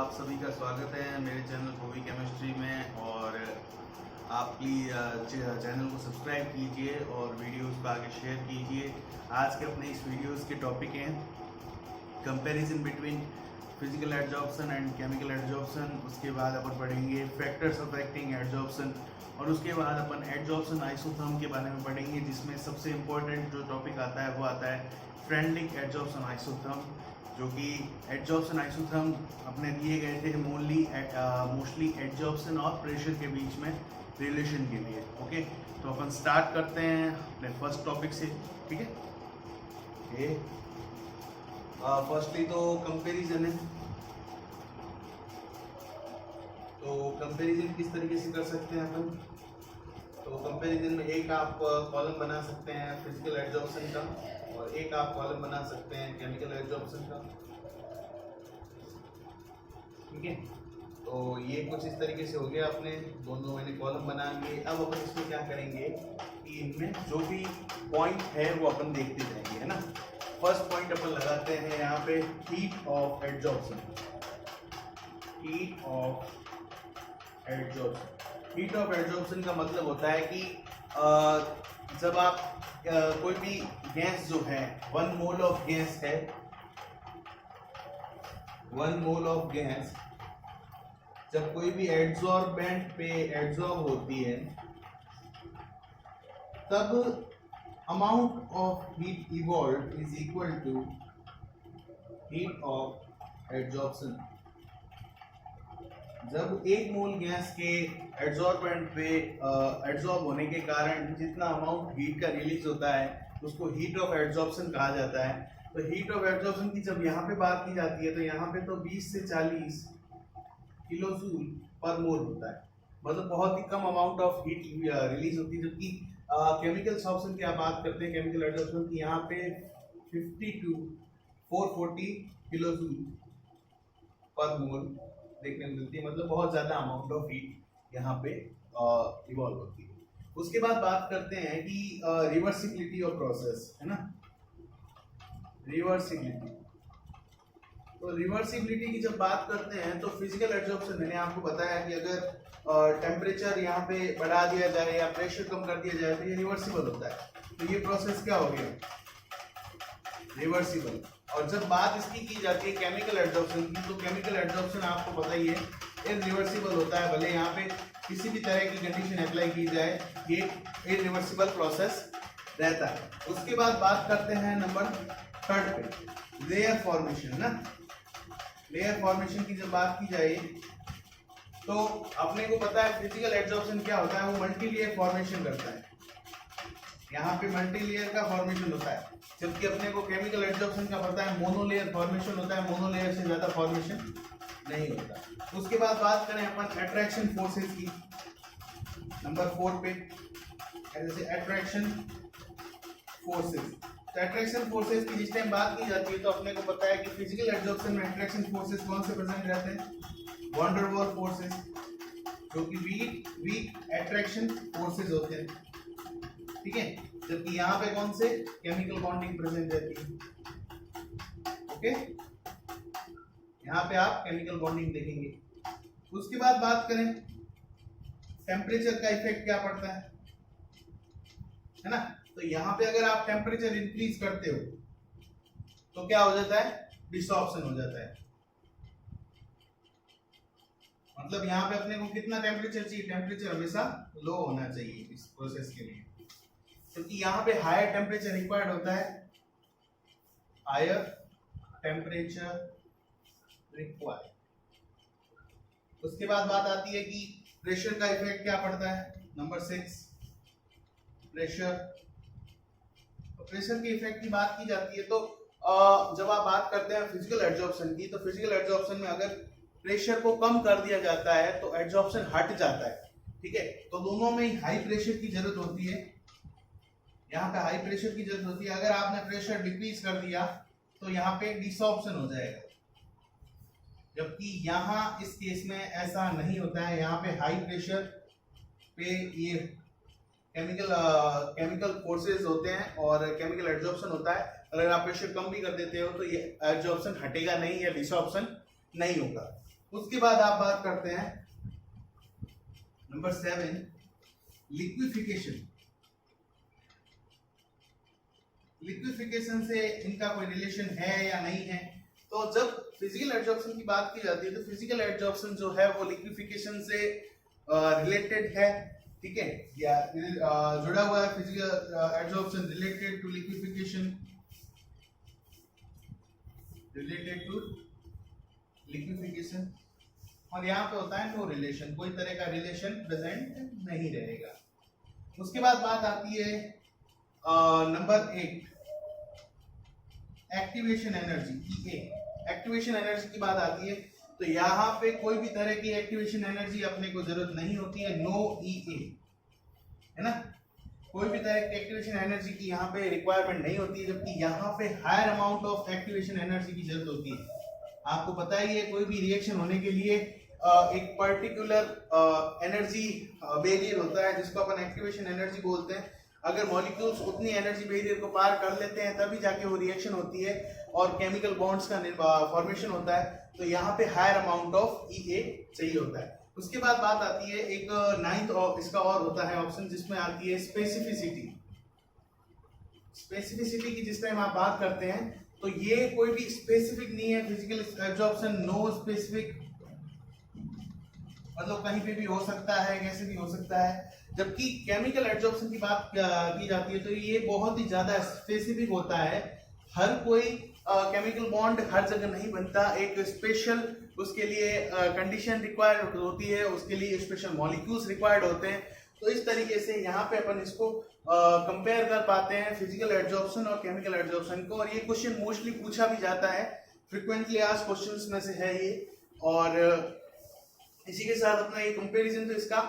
आप सभी का स्वागत है मेरे चैनल भूवी केमिस्ट्री में। और आप प्लीज़ चैनल को सब्सक्राइब कीजिए और वीडियोस को आगे शेयर कीजिए। आज के अपने इस वीडियोस के टॉपिक हैं comparison between physical adsorption and chemical adsorption. उसके बाद अपन पढ़ेंगे फैक्टर्स अफेक्टिंग एडजॉर्प्शन और उसके बाद अपन एडजॉर्प्शन आइसोथर्म के बारे में पढ़ेंगे, जिसमें सबसे इम्पोर्टेंट जो टॉपिक आता है वो आता है फ्रेंडलिक एडजॉर्प्शन आइसोथर्म, जो कि एडजॉर्प्शन आइसोथर्म अपने दिए गए थे मोस्टली एडजॉर्प्शन और प्रेशर के बीच में रिलेशन के लिए। ओके, तो अपन स्टार्ट करते हैं अपने फर्स्ट टॉपिक से। ठीक है, फर्स्टली तो कंपैरिजन है। तो कंपैरिजन किस तरीके से कर सकते हैं अपन? तो कंपैरिजन में एक आप कॉलम बना सकते हैं फिजिकल एडजॉर्प्शन का और एक आप कॉलम बना सकते हैं केमिकल एडजॉर्प्शन का। ठीक है, तो ये कुछ इस तरीके से हो गया, अपने दोनों मैंने कॉलम बना लिए। अब अपन इसमें क्या करेंगे कि इनमें जो भी पॉइंट है वो अपन देखते जाएंगे, है ना। फर्स्ट पॉइंट अपन लगाते हैं यहाँ पे heat of adsorption. Heat of adsorption, heat of adsorption का मतलब होता है कि जब आप कोई भी गैस जो है 1 मोल ऑफ गैस है, 1 मोल ऑफ गैस जब कोई भी एड्सॉर्बेंट पे एड्सॉर्ब होती है तब amount of heat evolve is equal to heat of adsorption. जब 1 मोल गैस के एड्सॉर्बेंट पे एड्सॉर्ब होने के कारण जितना अमाउंट हीट का रिलीज होता है उसको हीट ऑफ एडजॉर्प्शन कहा जाता है। तो हीट ऑफ एडजॉर्प्शन की जब यहाँ पे बात की जाती है तो यहाँ पे तो 20 से 40 किलो जूल पर मोल होता है, मतलब बहुत ही कम अमाउंट ऑफ हीट रिलीज होती है। जबकि केमिकल एडजॉर्प्शन की आप बात करते हैं, केमिकल एडजॉर्प्शन की यहाँ पे 50 to 440 किलो जूल पर मोल देखने को मिलती है, मतलब बहुत ज़्यादा अमाउंट ऑफ हीट यहाँ पे इवॉल्व होती है। उसके बाद बात करते हैं कि रिवर्सिबिलिटी ऑफ प्रोसेस, है ना। रिवर्सिबिलिटी, तो रिवर्सिबिलिटी की जब बात करते हैं तो फिजिकल एडजॉर्प्शन मैंने आपको बताया कि अगर टेम्परेचर यहाँ पे बढ़ा दिया जाए या प्रेशर कम कर दिया जाए तो ये रिवर्सिबल होता है। तो ये प्रोसेस क्या हो गया? रिवर्सिबल। और जब बात इसकी की जाती है केमिकल एडजॉर्प्शन की, तो केमिकल एडजॉर्प्शन आपको पता ही है इरिवर्सिबल होता है। भले यहाँ पे किसी भी तरह की कंडीशन अप्लाई की जाए, ये इरिवर्सिबल प्रोसेस रहता है। उसके बाद बात करते हैं नंबर 3 पे, लेयर फॉर्मेशन ना। लेयर फॉर्मेशन की जब बात की जाए तो अपने को पता है फिजिकल एडजॉर्प्शन क्या होता है, वो मल्टी लेयर फॉर्मेशन करता है। यहाँ पे मल्टी लेयर का फॉर्मेशन होता है, जबकि अपने को केमिकल एडजॉर्प्शन का पता है मोनोलेयर फॉर्मेशन होता है। मोनोलेयर से ज्यादा फॉर्मेशन नहीं होता। उसके बाद बात करें अपन अट्रैक्शन फोर्सेस की, नंबर 4 पे, जैसे अट्रैक्शन फोर्सेस। तो अट्रैक्शन फोर्सेस की जिस टाइम बात की जाती है तो अपने को पता है कि फिजिकल एडजॉर्प्शन में अट्रैक्शन फोर्सेस कौन से प्रेजेंट रहते हैं? वैन डर वाल्स फोर्सेस, जो कि वीक अट्रैक्शन फोर्सेस होते हैं। ठीक है, जबकि यहाँ पे कौन से? केमिकल बॉन्डिंग प्रेजेंट रहती है। ओके, यहाँ पे आप केमिकल बॉन्डिंग देखेंगे। उसके बाद बात करें टेम्परेचर का इफेक्ट क्या पड़ता है ना। तो यहाँ पे अगर आप टेम्परेचर इंक्रीज करते हो तो क्या हो जाता है? डिसॉर्प्शन हो जाता है। मतलब यहाँ पे अपने को कितना टेम्परेचर चाहिए? टेम्परेचर हमेशा लो होना चाहिए इस प्रोसेस के लिए, क्योंकि यहाँ पे हायर टेम्परेचर रिक्वायर्ड होता है। Higher temperature required. उसके बाद बात आती है कि प्रेशर का इफेक्ट क्या पड़ता है, नंबर 6, प्रेशर। तो प्रेशर के इफेक्ट की बात की जाती है तो जब आप बात करते हैं फिजिकल एडजॉर्प्शन की, तो फिजिकल एडजॉर्प्शन में अगर प्रेशर को कम कर दिया जाता है तो एडजॉर्प्शन हट जाता है। ठीक है, तो दोनों में ही हाई प्रेशर की जरूरत होती है। यहाँ पे हाई प्रेशर की जरूरत होती है। अगर आपने प्रेशर डिक्रीज कर दिया तो यहाँ पे डिसॉर्प्शन हो जाएगा, जबकि यहाँ इस केस में ऐसा नहीं होता है। यहाँ पे हाई प्रेशर पे ये केमिकल फोर्सेस होते हैं और केमिकल एडजॉर्प्शन होता है। अगर आप प्रेशर कम भी कर देते हो तो ये एडजॉर्प्शन हटेगा नहीं या डिसॉर्प्शन नहीं होगा। उसके बाद आप बात करते हैं नंबर 7, लिक्विफिकेशन। लिक्विफिकेशन से इनका कोई रिलेशन है या नहीं है? तो जब फिजिकल एडजॉर्प्शन की बात की जाती है तो फिजिकल एडजॉर्प्शन जो है वो लिक्विफिकेशन से रिलेटेड है, ठीक है, या जुड़ा हुआ है। Physical adsorption related to liquefaction, related to liquefaction, और यहाँ पे होता है नो रिलेशन, कोई तरह का रिलेशन प्रेजेंट नहीं रहेगा। उसके बाद बात आती है number 8, activation energy, activation energy की बात आती है तो यहाँ पे कोई भी तरह की एक्टिवेशन एनर्जी अपने को जरूरत नहीं होती है, नो EA, है ना, कोई भी तरह की एक्टिवेशन एनर्जी की यहाँ पे रिक्वायरमेंट नहीं होती है, जबकि यहाँ पे higher amount of activation energy की जरूरत होती है। आपको पता ही है कोई भी रिएक्शन होने के लिए एक पर्टिकुलर एनर्जी बैरियर होता है जिसको अपन एक्टिवेशन एनर्जी बोलते हैं। अगर मॉलिक्यूल्स उतनी एनर्जी बैरियर को पार कर लेते हैं तभी जाके वो रिएक्शन होती है और केमिकल बॉन्ड्स का फॉर्मेशन होता है। तो यहाँ पे हायर अमाउंट ऑफ EA चाहिए होता है। उसके बाद बात आती है एक 9th इसका और होता है ऑप्शन जिसमें आती है स्पेसिफिसिटी। स्पेसिफिसिटी की जिस टाइम आप बात करते हैं तो ये कोई भी स्पेसिफिक नहीं है, फिजिकल एब्जॉर्प्शन नो स्पेसिफिक, मतलब कहीं पे भी हो सकता है, कैसे भी हो सकता है। जबकि केमिकल एब्जॉर्प्शन की बात की जाती है तो ये बहुत ही ज्यादा स्पेसिफिक होता है। हर कोई केमिकल बॉन्ड हर जगह नहीं बनता, एक स्पेशल उसके लिए कंडीशन रिक्वायर्ड होती है, उसके लिए स्पेशल मॉलिक्यूल्स रिक्वायर्ड होते हैं। तो इस तरीके से यहाँ पे अपन इसको कंपेयर कर पाते हैं फिजिकल एब्जॉर्प्शन और केमिकल एब्जॉर्प्शन को। और ये क्वेश्चन मोस्टली पूछा भी जाता है, फ्रिक्वेंटली आस्क्ड क्वेश्चंस में से है ये। और इसी के साथ अपना ये कंपैरिजन तो इसका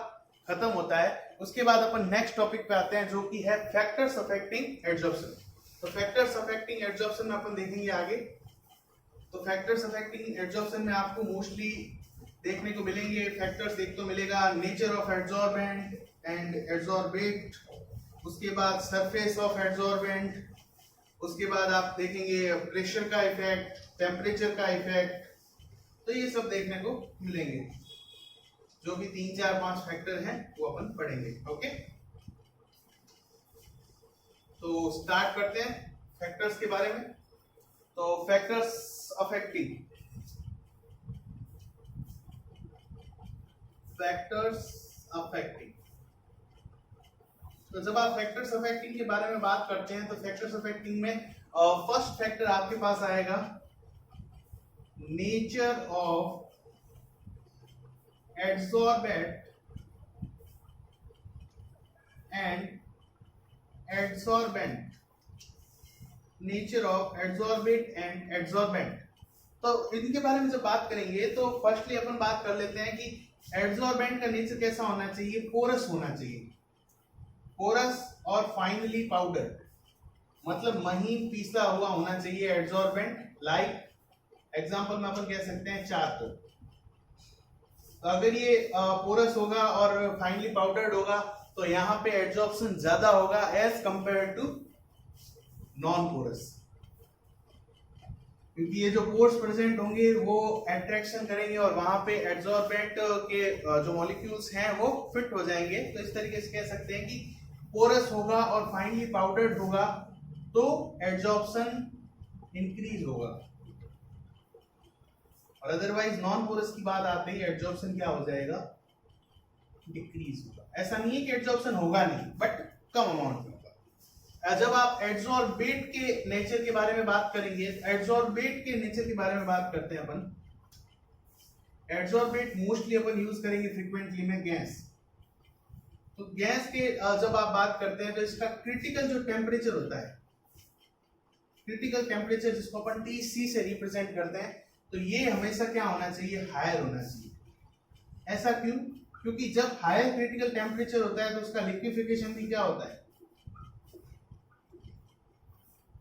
खत्म होता है। उसके बाद अपन नेक्स्ट टॉपिक पे आते हैं जो कि है फैक्टर्स अफेक्टिंग एब्जॉर्प्शन। तो फैक्टर्स अफेक्टिंग एब्जॉर्प्शन में अपन देखेंगे आगे। तो फैक्टर्स अफेक्टिंग एब्जॉर्प्शन में आपको मोस्टली देखने को मिलेंगे, फैक्टर्स देखने को मिलेगा nature of adsorbent and adsorbate, उसके बाद सरफेस ऑफ एड्सॉर्बेंट, उसके बाद आप देखेंगे प्रेशर का इफेक्ट, टेम्परेचर का इफेक्ट। तो ये सब देखने को मिलेंगे, जो भी 3, 4, 5 फैक्टर हैं वो अपन पढ़ेंगे। ओके, तो स्टार्ट करते हैं फैक्टर्स के बारे में। तो फैक्टर्स अफेक्टिंग, तो जब आप फैक्टर्स अफेक्टिंग के बारे में बात करते हैं तो फैक्टर्स अफेक्टिंग में फर्स्ट फैक्टर आपके पास आएगा nature of adsorbent and adsorbent, nature of adsorbent and adsorbent. तो इनके बारे में जब बात करेंगे तो फर्स्टली अपन बात कर लेते हैं कि एड्सॉर्बेंट का नेचर कैसा होना चाहिए, पोरस होना चाहिए, पोरस और फाइनली पाउडर, मतलब महीन पीसा हुआ होना चाहिए एड्सॉर्बेंट। लाइक एग्जांपल में अपन कह सकते हैं चारकोल। तो अगर ये पोरस होगा और फाइनली पाउडर्ड होगा तो यहाँ पे एड्सॉर्प्शन ज्यादा होगा as compare to non porous, क्योंकि ये जो पोर्स प्रेजेंट होंगे वो अट्रैक्शन करेंगे और वहां पे एड्सॉर्बेंट के जो मॉलिक्यूल्स हैं वो फिट हो जाएंगे। तो इस तरीके से कह सकते हैं कि पोरस होगा और फाइनली पाउडर्ड होगा तो एड्सॉर्प्शन इंक्रीज होगा, और अदरवाइज नॉन पोरस की बात आते ही एड्सॉर्प्शन क्या हो जाएगा, डिक्रीज होगा। ऐसा नहीं है कि एड्सॉर्प्शन होगा नहीं, बट कम अमाउंट में होगा। जब आप एड्सॉर्बेट के नेचर के बारे में बात करेंगे, एड्सॉर्बेट के नेचर के बारे में बात करते हैं अपन। एड्सॉर्बेट मोस्टली अपन यूज करेंगे फ्रीक्वेंटली में गैस। तो गैस के जब आप बात करते हैं तो इसका क्रिटिकल जो टेम्परेचर होता है, क्रिटिकल टेम्परेचर जिसको अपन TC से रिप्रेजेंट करते हैं, तो ये हमेशा क्या होना चाहिए, हायर होना चाहिए। ऐसा क्यों? क्योंकि जब हायर क्रिटिकल टेम्परेचर होता है तो उसका लिक्विफिकेशन भी क्या होता है,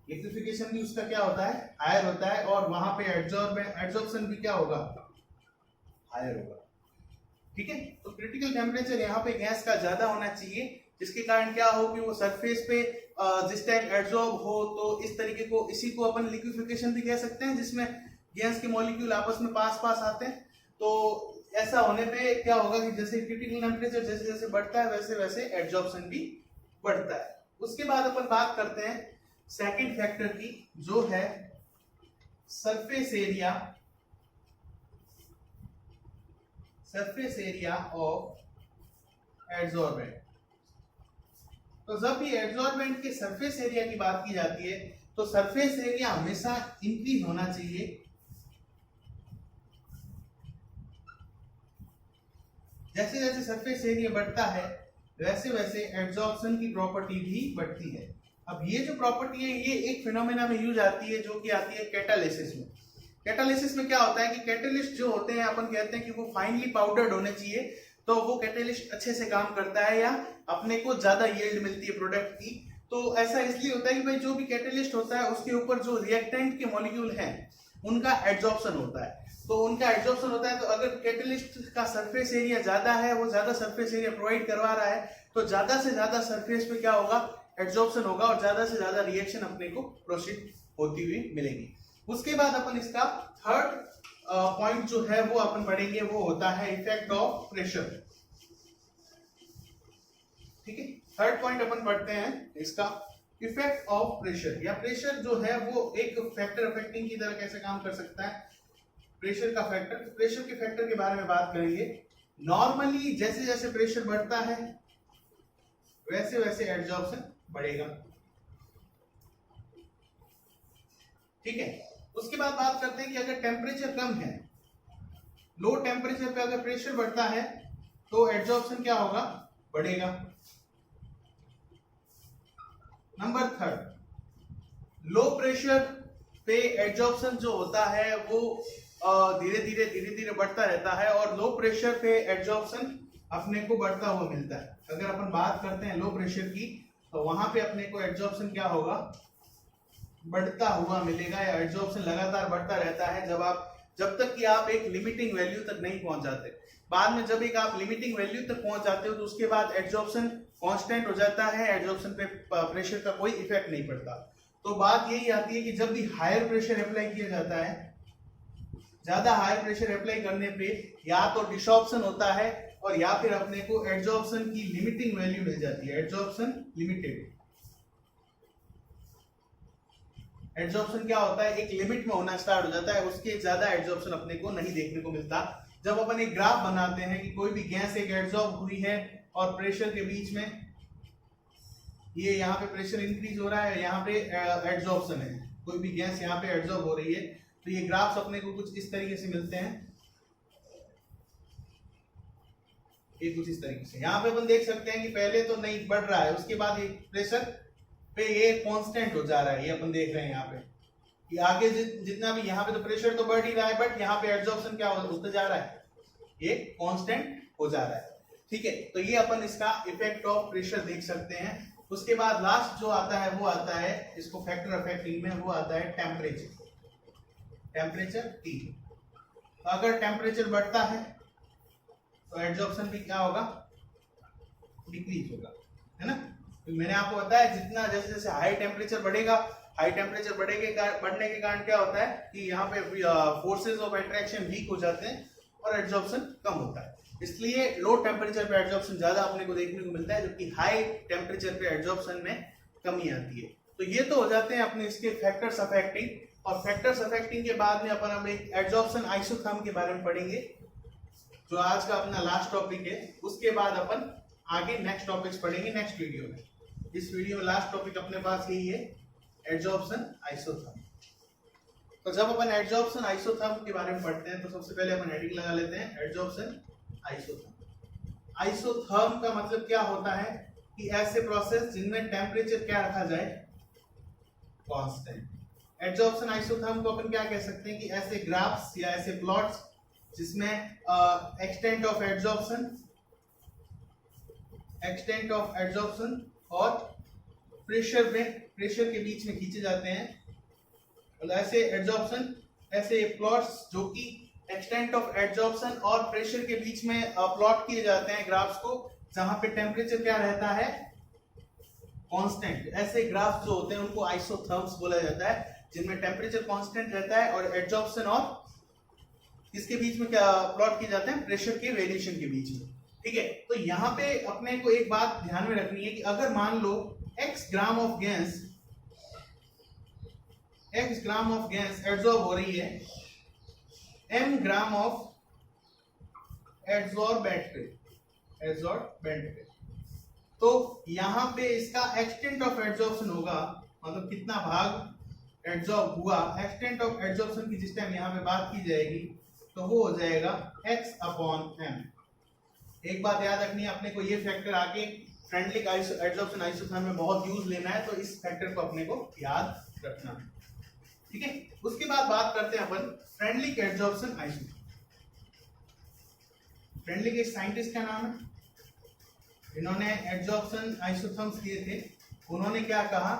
लिक्विफिकेशन भी उसका क्या होता है, हायर होता है, और वहां पे एड्सॉर्प्शन भी क्या होगा, हायर होगा। ठीक है, तो क्रिटिकल टेम्परेचर यहाँ पे गैस का ज्यादा होना चाहिए, जिसके कारण क्या हो कि वो सरफेस पे जिस टाइम एड्सॉर्ब हो तो इस तरीके को, इसी को अपन लिक्विफिकेशन भी कह सकते हैं, जिसमें गैस के मॉलिक्यूल आपस में पास आते हैं। तो ऐसा होने पे क्या होगा कि जैसे क्रिटिकल टेम्परेचर जैसे जैसे बढ़ता है वैसे वैसे एड्जॉर्प्शन भी बढ़ता है। उसके बाद अपन बात करते हैं सेकंड फैक्टर की, जो है surface area, surface area of adsorbent. तो जब भी एड्सॉर्बेंट के सरफेस एरिया की बात की जाती है तो सरफेस एरिया हमेशा इंक्रीज होना चाहिए, जैसे जैसे सरफेस एरिया बढ़ता है वैसे वैसे एड्सॉर्प्शन की प्रॉपर्टी भी बढ़ती है। अब ये जो प्रॉपर्टी है ये एक फिनोमेना में यूज आती है जो कि आती है कैटालिसिस में। कैटालिसिस में क्या होता है कि कैटलिस्ट जो होते हैं अपन कहते हैं कि वो फाइनली पाउडर्ड होने चाहिए, तो वो कैटलिस्ट अच्छे से काम करता है या अपने को ज्यादा यील्ड मिलती है प्रोडक्ट की। तो ऐसा इसलिए होता है कि भाई जो भी कैटलिस्ट होता है उसके ऊपर जो रिएक्टेंट के मॉलिक्यूल हैं उनका एड्सॉर्प्शन होता है। तो उनका एड्सॉर्प्शन होता है, तो अगर कैटलिस्ट का सरफेस एरिया ज्यादा है, वो ज्यादा सरफेस एरिया प्रोवाइड करवा रहा है, तो ज्यादा से ज्यादा सरफेस पे क्या होगा, एड्सॉर्प्शन होगा और ज्यादा से ज्यादा रिएक्शन अपने को प्रोसीड होती हुई मिलेगी। उसके बाद अपन इसका थर्ड पॉइंट जो है वो अपन पढ़ेंगे, वो होता है इफेक्ट ऑफ प्रेशर। ठीक है, थर्ड पॉइंट अपन पढ़ते हैं इसका इफेक्ट ऑफ प्रेशर, या प्रेशर जो है वो एक फैक्टर अफेक्टिंग की तरह कैसे काम कर सकता है। प्रेशर का फैक्टर, प्रेशर के फैक्टर के बारे में बात करेंगे। नॉर्मली जैसे जैसे प्रेशर बढ़ता है वैसे वैसे एड्सॉर्प्शन बढ़ेगा। ठीक है, उसके बाद बात करते हैं कि अगर टेम्परेचर कम है, लो टेम्परेचर पे अगर प्रेशर बढ़ता है तो एड्सॉर्प्शन क्या होगा, बढ़ेगा। नंबर थर्ड, लो प्रेशर पे एड्सॉर्प्शन जो होता है वो धीरे धीरे बढ़ता रहता है, और लो प्रेशर पे एड्सॉर्प्शन अपने को बढ़ता हुआ मिलता है। अगर अपन बात करते हैं लो प्रेशर की, तो वहां पे अपने को एड्सॉर्प्शन क्या होगा, बढ़ता हुआ मिलेगा, या एड्सॉर्प्शन लगातार बढ़ता रहता है जब तक कि आप एक लिमिटिंग वैल्यू तक नहीं पहुंच जाते। बाद में जब एक आप लिमिटिंग वैल्यू तक पहुंच जाते हो तो उसके बाद एड्सॉर्प्शन कांस्टेंट हो जाता है, एड्सॉर्प्शन पे प्रेशर का कोई इफेक्ट नहीं पड़ता। तो बात यही आती है कि जब भी हायर प्रेशर अप्लाई किया जाता है, ज्यादा हायर प्रेशर अप्लाई करने पे या तो डिसॉर्प्शन होता है और या फिर अपने को एड्सॉर्प्शन की लिमिटिंग वैल्यू मिल जाती है, एड्सॉर्प्शन लिमिटेड। एड्सॉर्प्शन क्या होता है, एक लिमिट में होना स्टार्ट हो जाता है, उसके ज्यादा एड्सॉर्प्शन अपने को नहीं देखने को मिलता। जब अपन एक ग्राफ बनाते हैं कि कोई भी गैस एक एड्सॉर्ब हुई है और प्रेशर के बीच में, ये यहाँ पे प्रेशर इंक्रीज हो रहा है, यहाँ पे एड्सॉर्प्शन है, कोई भी गैस यहाँ पे एड्सॉर्ब हो रही है, तो ये ग्राफ्स अपने को कुछ इस तरीके से मिलते हैं, ये कुछ इस तरीके से। यहाँ पे अपन देख सकते हैं कि पहले तो नहीं बढ़ रहा है, उसके बाद ये प्रेशर पे ये कांस्टेंट हो जा रहा है, ये अपन देख रहे हैं यहाँ पे कि आगे जितना भी यहाँ पे तो प्रेशर तो बढ़ ही रहा है, बट यहाँ पे एड्सॉर्प्शन क्या होता जा रहा है, ये कांस्टेंट हो जा रहा है। ठीक है, तो ये अपन इसका इफेक्ट ऑफ प्रेशर देख सकते हैं। उसके बाद लास्ट जो आता है वो आता है इसको फैक्टर अफेक्टिंग में, वो आता है टेम्परेचर, टेम्परेचर T। तो अगर टेम्परेचर बढ़ता है तो एड्सॉर्प्शन भी क्या होगा, डिक्रीज होगा, है ना। तो मैंने आपको बताया जितना जैसे जैसे हाई टेम्परेचर बढ़ेगा, हाई टेम्परेचर बढ़ने के कारण क्या होता है कि यहाँ पे फोर्सेस ऑफ अट्रैक्शन वीक हो जाते हैं और एड्सॉर्प्शन कम होता है। इसलिए लो टेम्परेचर पे एड्सॉर्प्शन ज्यादा अपने को देखने को मिलता है, जबकि हाई टेम्परेचर पे एड्सॉर्प्शन में कमी आती है। तो ये तो हो जाते हैं अपने इसके फैक्टर्स अफेक्टिंग, और फैक्टर्स अफेक्टिंग के बाद में अपन एक एड्सॉर्प्शन आइसोथर्म के बारे में पढ़ेंगे, जो आज का अपना लास्ट टॉपिक है। उसके बाद अपन आगे नेक्स्ट टॉपिक्स पढ़ेंगे नेक्स्ट वीडियो में। इस वीडियो में लास्ट टॉपिक अपने पास यही है, एड्सॉर्प्शन आइसोथर्म। तो जब अपन एड्सॉर्प्शन आइसोथर्म के बारे में पढ़ते हैं तो सबसे पहले अपन हेडिंग लगा लेते हैं, एड्सॉर्प्शन आइसोथर्म। आइसोथर्म का मतलब क्या होता है कि ऐसे प्रोसेस जिनमें टेम्परेचर क्या रखा जाए, कांस्टेंट। एड्सॉर्प्शन आइसोथर्म को अपन क्या कह सकते हैं कि ऐसे ग्राफ्स या ऐसे प्लॉट्स जिसमें एक्सटेंट ऑफ एड्सॉर्प्शन और प्रेशर के बीच में खींचे जाते हैं। मतलब ऐसे एड्सॉर्प्शन, ऐसे प्लॉट्स जो कि एक्सटेंट ऑफ एड्सॉर्प्शन और प्रेशर के बीच में प्लॉट किए जाते हैं ग्राफ्स को, जहां पे टेम्परेचर क्या रहता है, कांस्टेंट। ऐसे ग्राफ्स जो होते हैं उनको आइसोथर्म्स बोला जाता है, जिनमें टेम्परेचर कांस्टेंट रहता है और एड्सॉर्प्शन और किसके बीच में क्या प्लॉट किए जाते हैं, प्रेशर के वेरिएशन के बीच में। ठीक है, तो यहाँ पे अपने को एक बात ध्यान में रखनी है कि अगर मान लो x gram of gas absorb हो रही है m ग्राम ऑफ एड्सॉर्बेंट पे, तो यहाँ पे इसका एक्सटेंट ऑफ एड्सॉर्प्शन होगा, मतलब कितना भाग एड्सॉर्ब हुआ, एक्सटेंट ऑफ एड्सॉर्प्शन की जिस टाइम यहाँ पे बात की जाएगी तो वो हो जाएगा x अपॉन m। एक बात याद रखनी है, अपने को ये फैक्टर आगे फ्रेंडली एड्सॉर्प्शन आइसोथर्म में बहुत यूज लेना है, तो इस फैक्टर को अपने को याद रखना है। ठीक है, उसके बाद बात करते हैं अपन फ्रेंडली एड्सॉर्प्शन आइसोथर्म। फ्रेंडली के साइंटिस्ट का नाम है, इन्होंने एड्सॉर्प्शन आइसोथर्म्स दिए थे। उन्होंने क्या कहा,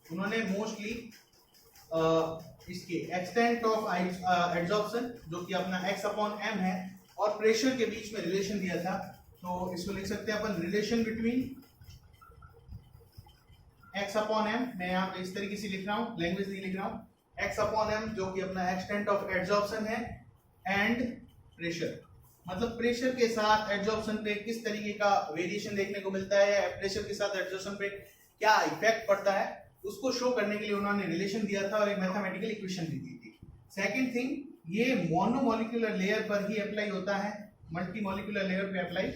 उन्होंने मोस्टली इसके एक्सटेंट ऑफ एड्सॉर्प्शन जो कि अपना x अपॉन m है और प्रेशर के बीच में रिलेशन दिया था, तो इसको लिख सकते हैं अपन relation between x upon m। मैं यहाँ पे इस तरीके से लिख रहा हूँ, लैंग्वेज नहीं लिख रहा हूँ, x अपॉन m जो कि अपना एक्सटेंट ऑफ एड्सॉर्प्शन है एंड प्रेशर, मतलब प्रेशर के साथ एड्सॉर्प्शन पे किस तरीके का वेरिएशन देखने को मिलता है या प्रेशर के साथ एड्सॉर्प्शन पे क्या इफेक्ट पड़ता है, उसको शो करने के लिए उन्होंने रिलेशन दिया था और एक मैथमेटिकल इक्वेशन भी दी थी। सेकंड थिंग, ये मोनोमोलिकुलर लेयर पर ही अप्लाई होता है, मल्टी मॉलिक्यूलर लेयर पे अप्लाई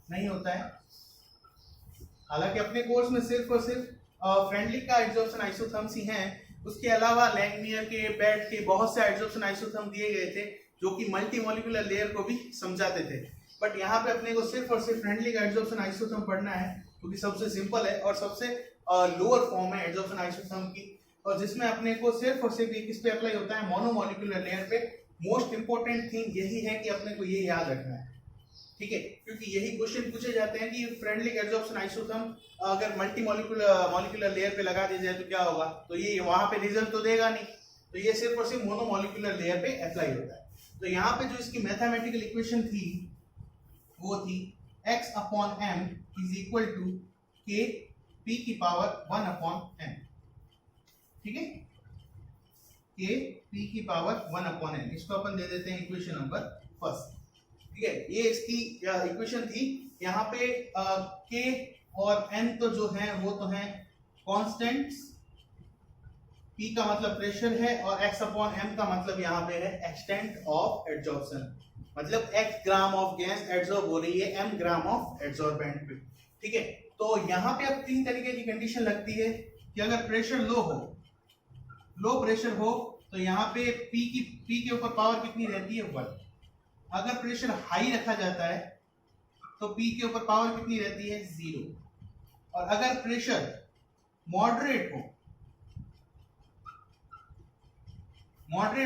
नहीं होता है। हालांकि अपने कोर्स में सिर्फ और सिर्फ फ्रेंडली का एड्सॉर्प्शन आइसोथर्म्स ही हैं, उसके अलावा लैंगनियर के, बेट के बहुत से एड्सॉर्प्शन आइसोथर्म दिए गए थे जो कि मल्टी मॉलिक्यूलर लेयर को भी समझाते थे। बट यहाँ पे अपने को सिर्फ और सिर्फ फ्रेंडली का एड्सॉर्प्शन आइसोथर्म पढ़ना है क्योंकि सबसे सिंपल है और सबसे लोअर फॉर्म है एड्सॉर्प्शन आइसोथर्म की, और जिसमें अपने को सिर्फ और सिर्फ किस पे अप्लाई होता है, मोनोमोलिकुलर लेयर पे। मोस्ट इंपॉर्टेंट थिंग यही है कि अपने को ये याद रखना है, ठीक है, क्योंकि यही क्वेश्चन पूछे जाते हैं कि फ्रेंडली एड्सॉर्प्शन आइसोथर्म अगर मल्टी मॉलिक्यूलर लेयर पे लगा दिया जाए तो क्या होगा, तो ये वहां पे रिजल्ट तो देगा नहीं, तो ये सिर्फ और सिर्फ मोनोमोलिकुलर लेयर पे अप्लाई होता है। तो यहाँ पे जो इसकी मैथमेटिकल इक्वेशन थी वो थी x upon m is equal to k p की पावर 1 अपॉन m। ठीक है, k p की पावर 1 अपॉन m, इसको अपन दे देते हैं इक्वेशन नंबर फर्स्ट। ठीक है, ये इसकी इक्वेशन थी। यहाँ पे k और n तो जो है वो तो है कांस्टेंट्स, P का मतलब प्रेशर है और x अपॉन m का मतलब यहाँ पे है एक्सटेंट ऑफ एड्सॉर्प्शन, मतलब x gram of gas adsorb हो रही है m ग्राम ऑफ एड्सॉर्बेंट पे। ठीक है, तो यहाँ पे अब तीन तरीके की कंडीशन लगती है कि अगर प्रेशर लो प्रेशर हो तो यहाँ पे P के ऊपर पावर कितनी रहती है 1। अगर प्रेशर हाई रखा जाता है तो P के ऊपर पावर कितनी रहती है 0, और अगर प्रेशर मॉडरेट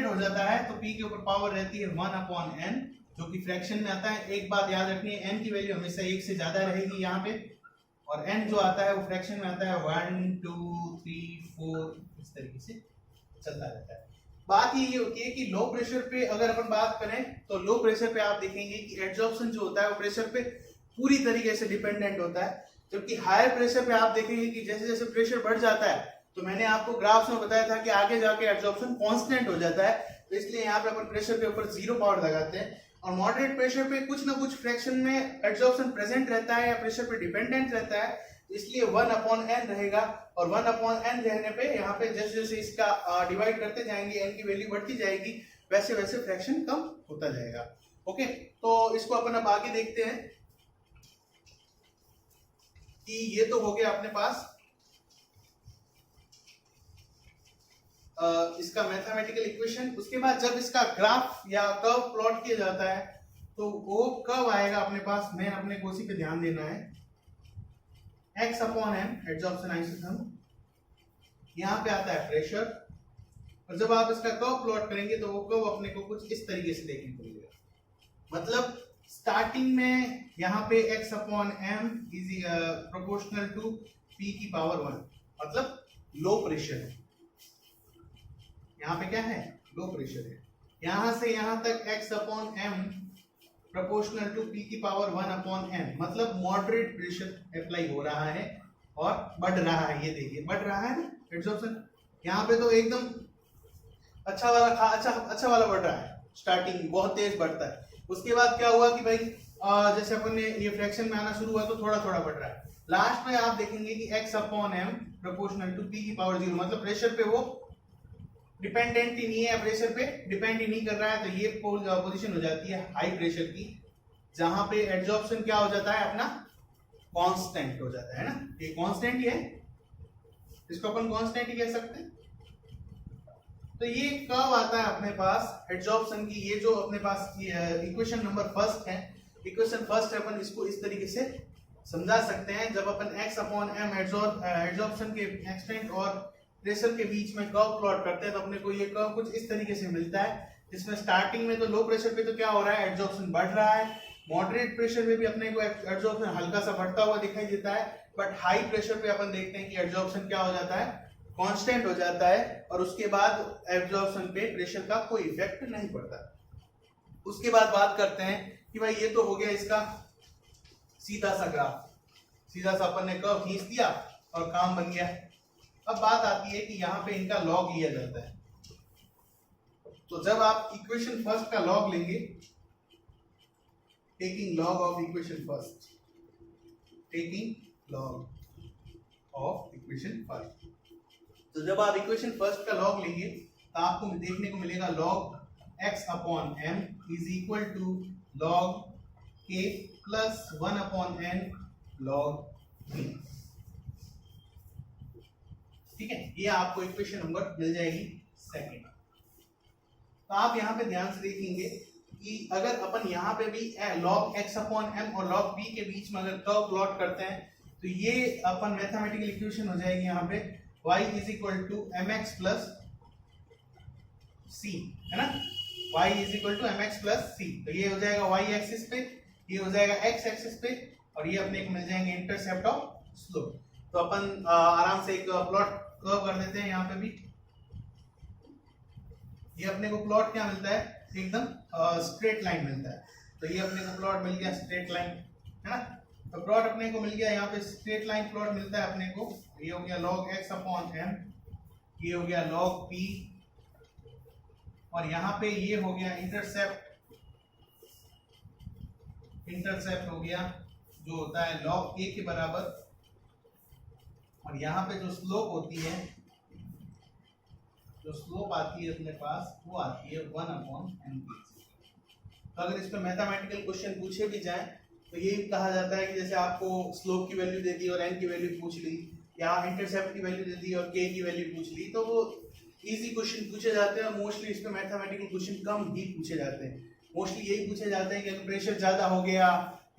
हो जाता है तो P के ऊपर पावर रहती है 1 अपॉन n, जो कि फ्रैक्शन में आता है। एक बात याद रखनी है, n की वैल्यू हमेशा 1 से ज्यादा रहेगी यहाँ पे, और n जो आता है वो फ्रैक्शन में आता है 1 2 3 4 इस तरीके से चलता रहता है। बात ये होती है कि लो प्रेशर पे अगर अपन बात करें तो लो प्रेशर पे आप देखेंगे कि एड्सॉर्प्शन जो होता है वो प्रेशर पे पूरी तरीके से डिपेंडेंट होता है, जबकि हायर प्रेशर पे आप देखेंगे कि जैसे जैसे प्रेशर बढ़ जाता है, तो मैंने आपको ग्राफ्स में बताया था कि आगे जाके एड्सॉर्प्शन कांस्टेंट हो जाता है, तो इसलिए यहाँ पे अपन प्रेशर के ऊपर 0 पावर लगाते हैं। और मॉडरेट प्रेशर पे कुछ ना कुछ फ्रैक्शन में एड्सॉर्प्शन प्रेजेंट रहता है या प्रेशर पे डिपेंडेंट रहता है, इसलिए 1 अपॉन n रहेगा, और 1 अपॉन n रहने पे यहाँ पे जैसे जैसे इसका डिवाइड करते जाएंगे, n की वैल्यू बढ़ती जाएगी, वैसे वैसे फ्रैक्शन कम होता जाएगा। ओके, तो इसको अपन अब आगे देखते हैं कि ये तो हो गया अपने पास इसका मैथमेटिकल इक्वेशन। उसके बाद जब इसका ग्राफ या कर्व प्लॉट किया जाता है तो वो कर्व आएगा अपने पास, मैं अपने को उसी पे ध्यान देना है, x upon m adsorption isotherm, यहाँ पे आता है प्रेशर, और जब आप इसका कर्व प्लॉट करेंगे तो वो कर्व अपने को कुछ इस तरीके से देखने को मिलेगा। मतलब स्टार्टिंग में यहाँ पे x upon m is proportional to p की पावर 1, मतलब लो प्रेशर है, यहाँ पे क्या है, लो प्रेशर है। यहाँ से यहाँ तक x upon m proportional to p की पावर 1 अपॉन m, मतलब मॉडरेट प्रेशर अप्लाई हो रहा है और बढ़ रहा है। ये देखिए बढ़ रहा है ना एड्सॉर्प्शन, यहाँ पे तो एकदम अच्छा वाला बढ़ रहा है, स्टार्टिंग बहुत तेज बढ़ता है। उसके बाद क्या हुआ कि भाई जैसे अपन ने ये फ्रैक्शन में आना शुरू हुआ तो थोड़ा थोड़ा बढ़ रहा है। लास्ट में आप देखेंगे कि x upon m proportional to p की पावर 0, मतलब प्रेशर पे वो डिपेंडेंट ही नहीं है, प्रेशर पे डिपेंड ही नहीं कर रहा है। तो ये पोजीशन हो जाती है हाई प्रेशर की, जहां पे एड्जॉर्प्शन क्या हो जाता है अपना कांस्टेंट हो जाता है ना। ये कांस्टेंट ही है, इसको अपन कांस्टेंट ही कह सकते हैं। तो ये कर्व आता है अपने पास एड्जॉर्प्शन की, ये जो अपने पास इक्वेशन नंबर फर्स्ट है, इक्वेशन फर्स्ट है, अपन इसको इस तरीके से समझा सकते हैं। जब अपन x अपॉन m एड्जॉर्प्शन के एक्सटेंट और प्रेशर के बीच में कर्व प्लॉट करते हैं तो अपने को ये कर्व कुछ इस तरीके से मिलता है, जिसमें स्टार्टिंग में तो लो प्रेशर पे तो क्या हो रहा है, एड्जॉर्प्शन बढ़ रहा है। मॉडरेट प्रेशर पे भी अपने को एड्जॉर्प्शन हल्का सा बढ़ता हुआ दिखाई देता है, बट हाई प्रेशर पे अपन देखते हैं कि एड्जॉर्प्शन क्या हो जाता है, कांस्टेंट हो जाता है, और उसके बाद एब्जॉर्प्शन पे प्रेशर का कोई इफेक्ट नहीं पड़ता। उसके बाद बात करते हैं कि भाई ये तो हो गया इसका सीधा सा ग्राफ, सीधा सा अपन ने कर्व खींच दिया और काम बन गया। अब बात आती है कि यहाँ पे इनका लॉग लिया जाता है। तो जब आप इक्वेशन फर्स्ट का लॉग लेंगे, taking log of equation first, taking log of equation first, तो जब आप इक्वेशन फर्स्ट का लॉग लेंगे तो आपको देखने को मिलेगा log x upon m is equal to log k plus 1 upon n log v। ठीक है, ये आपको इक्वेशन नंबर मिल जाएगी सेकंड। तो आप यहाँ पे ध्यान से देखेंगे कि अगर अपन यहाँ पे भी लॉग x अपॉन m और लॉग v के बीच में अगर कर्व प्लॉट करते हैं तो ये अपन मैथमेटिकल इक्वेशन हो जाएगी यहाँ पे y is equal to mx plus c, है ना, y is equal to mx plus c। तो ये हो जाएगा y एक्सिस पे, ये हो जाएगा x एक्सिस पे, और ये अपने को मिल जाएंगे इंटरसेप्ट ऑफ स्लोप। तो अपन आराम से एक प्लॉट कर्व कर देते हैं। यहाँ पे भी ये अपने को प्लॉट क्या मिलता है, एकदम स्ट्रेट लाइन मिलता है। तो ये अपने को प्लॉट मिल गया स्ट्रेट लाइन, है ना। तो प्लॉट अपने को मिल गया, यहाँ पे स्ट्रेट लाइन प्लॉट मिलता है अपने को। ये हो गया log x अपॉन m, ये हो गया log p, और यहाँ पे ये हो गया इंटरसेप्ट हो गया जो होता है log k के बराबर, और यहाँ पे जो स्लोप होती है, जो स्लोप आती है अपने पास, वो आती है 1 अपॉन m। तो अगर इस पे मैथमेटिकल क्वेश्चन पूछे भी जाए तो ये कहा जाता है कि जैसे आपको स्लोप की वैल्यू दे दी और n की वैल्यू पूछ ली, या इंटरसेप्ट की वैल्यू दे दी और k की वैल्यू पूछ ली, तो वो इजी क्वेश्चन पूछे जाते हैं। मोस्टली इस पे मैथमेटिकल क्वेश्चन कम ही पूछे जाते हैं। मोस्टली यही पूछे जाते हैं कि अगर प्रेशर ज्यादा हो गया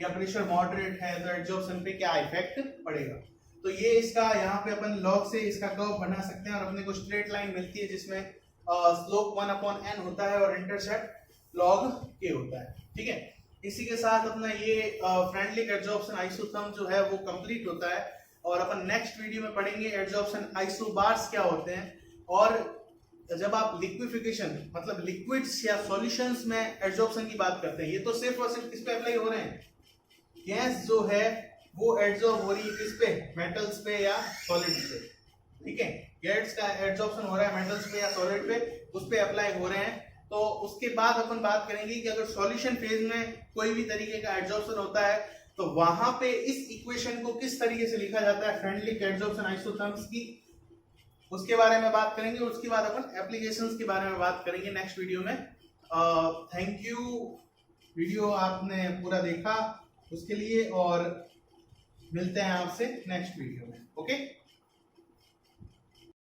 या प्रेशर मॉडरेट है तो एड्जॉर्प्शन पे क्या इफेक्ट पड़ेगा। तो ये इसका यहाँ पे अपन लॉग से इसका कर्व बना सकते हैं, और अपने को स्ट्रेट लाइन मिलती है जिसमें स्लोप 1 अपॉन n होता है और इंटरसेप्ट log k होता है। ठीक है, इसी के साथ अपना ये फ्रेंडली एड्जॉर्प्शन आइसोथर्म जो है वो कंप्लीट होता है, और अपन नेक्स्ट वीडियो में पढ़ेंगे एड्जॉर्प्शन आइसोबार्स क्या होते हैं। और जब आप लिक्विफिकेशन मतलब लिक्विड्स या सॉल्यूशंस में एड्जॉर्प्शन की बात करते हैं, ये तो सिर्फ और सिर्फ किस पे अप्लाई हो रहे हैं, गैस जो है वो एड्जॉर्ब हो रही है किस पे, मेटल्स पे या सॉलिड्स पे। ठीक है, गैस का एड्जॉर्प्शन हो रहा है मेटल्स पे या सॉलिड पे, उस पे अप्लाई हो रहे हैं। तो उसके बाद अपन बात करेंगे कि अगर सॉल्यूशन फेज में कोई भी तरीके का एड्जॉर्प्शन होता है तो वहां पे इस इक्वेशन को किस तरीके से लिखा जाता है फ्रेंडली एड्जॉर्प्शन आइसोथर्म्स की, उसके बारे में बात करेंगे। उसके बाद अपन एप्लीकेशंस के बारे में बात करेंगे नेक्स्ट वीडियो में। थैंक यू, वीडियो आपने पूरा देखा उसके लिए, और मिलते हैं आपसे नेक्स्ट वीडियो में। ओके।